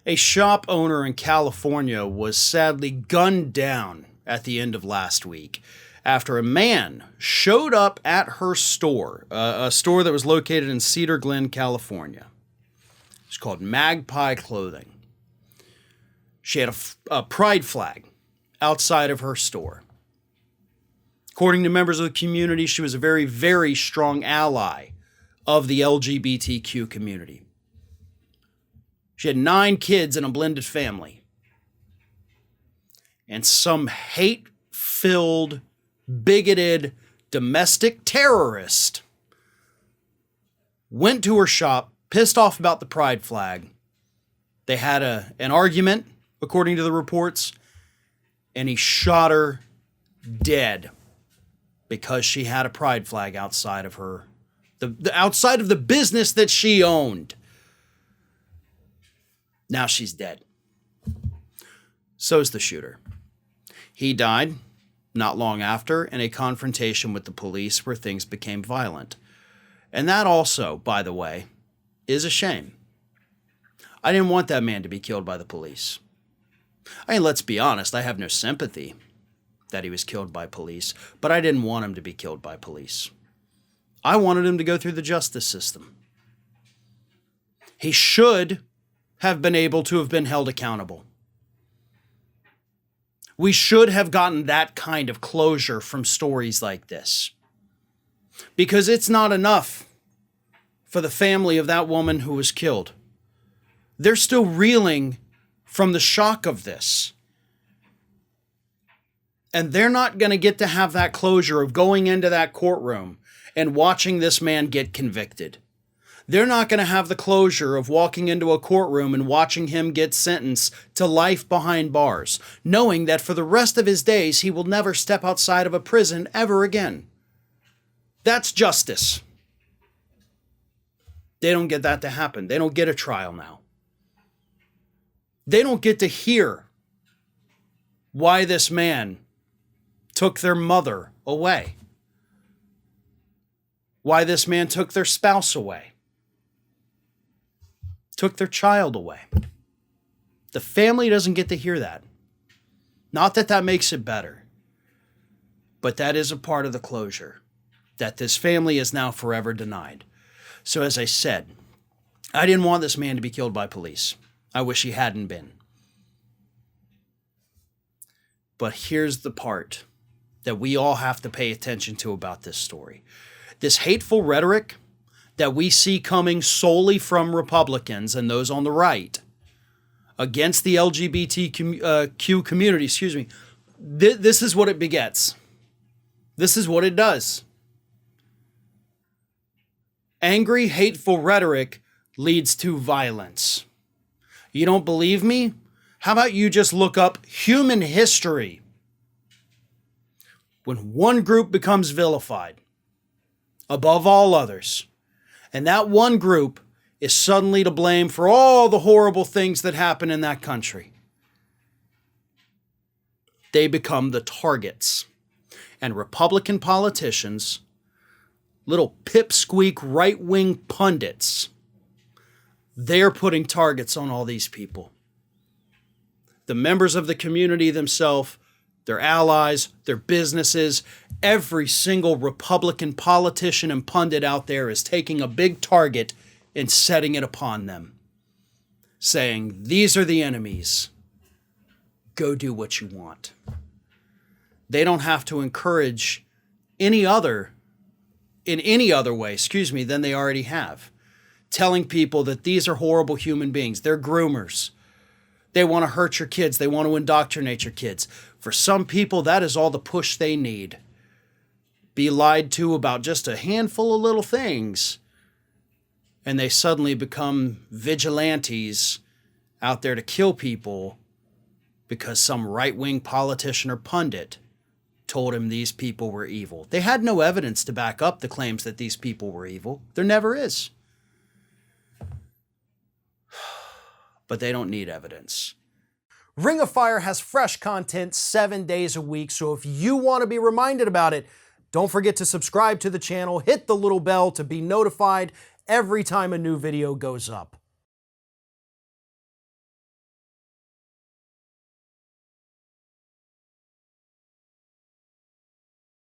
A shop owner in California was sadly gunned down at the end of last week after a man showed up at her store, a store that was located in Cedar Glen, California. It's called Magpie Clothing. She had a pride flag outside of her store. According to members of the community, she was a very, very strong ally of the LGBTQ community. She had 9 kids in a blended family. And some hate-filled, bigoted, domestic terrorist went to her shop, pissed off about the pride flag. They had an argument, according to the reports, and he shot her dead because she had a pride flag outside of her, outside of the business that she owned. Now she's dead. So's the shooter. He died not long after in a confrontation with the police where things became violent. And that also, by the way, is a shame. I didn't want that man to be killed by the police. I mean, let's be honest, I have no sympathy that he was killed by police, but I didn't want him to be killed by police. I wanted him to go through the justice system. He should have been able to have been held accountable. We should have gotten that kind of closure from stories like this. Because it's not enough for the family of that woman who was killed. They're still reeling from the shock of this. And they're not going to get to have that closure of going into that courtroom and watching this man get convicted. They're not going to have the closure of walking into a courtroom and watching him get sentenced to life behind bars, knowing that for the rest of his days, he will never step outside of a prison ever again. That's justice. They don't get that to happen. They don't get a trial now. They don't get to hear why this man took their mother away. Why this man took their spouse away. Took their child away. The family doesn't get to hear that. Not that that makes it better, but that is a part of the closure that this family is now forever denied. So as I said, I didn't want this man to be killed by police. I wish he hadn't been. But here's the part that we all have to pay attention to about this story. This hateful rhetoric that we see coming solely from Republicans and those on the right against the LGBTQ community, this is what it begets. This is what it does. Angry, hateful rhetoric leads to violence. You don't believe me? How about you just look up human history? When one group becomes vilified above all others, and that one group is suddenly to blame for all the horrible things that happen in that country, they become the targets. And Republican politicians, little pipsqueak right-wing pundits, they're putting targets on all these people. The members of the community themselves, their allies, their businesses, every single Republican politician and pundit out there is taking a big target and setting it upon them, saying, these are the enemies. Go do what you want. They don't have to encourage in any other way, than they already have. Telling people that these are horrible human beings. They're groomers. They want to hurt your kids. They want to indoctrinate your kids. For some people, that is all the push they need. Be lied to about just a handful of little things, and they suddenly become vigilantes out there to kill people because some right-wing politician or pundit told him these people were evil. They had no evidence to back up the claims that these people were evil. There never is. But they don't need evidence. Ring of Fire has fresh content 7 days a week, so if you want to be reminded about it, don't forget to subscribe to the channel, hit the little bell to be notified every time a new video goes up.